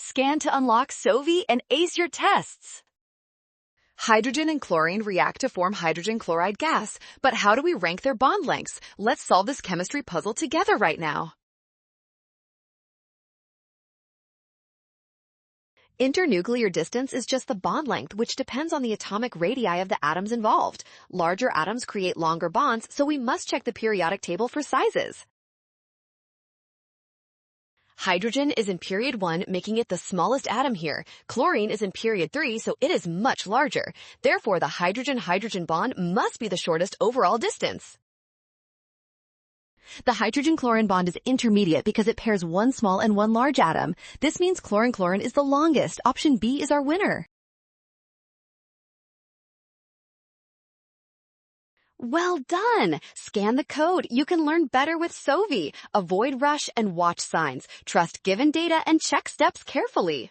Scan to unlock Sovi and ace your tests. Hydrogen and chlorine react to form hydrogen chloride gas, but how do we rank their bond lengths? Let's solve this chemistry puzzle together right now. Internuclear distance is just the bond length, which depends on the atomic radii of the atoms involved. Larger atoms create longer bonds, so we must check the periodic table for sizes. Hydrogen is in period 1, making it the smallest atom here. Chlorine is in period 3, so it is much larger. Therefore, the hydrogen-hydrogen bond must be the shortest overall distance. The hydrogen-chlorine bond is intermediate because it pairs one small and one large atom. This means chlorine-chlorine is the longest. Option B is our winner. Well done! Scan the code. You can learn better with Sovi. Avoid rush and watch signs. Trust given data and check steps carefully.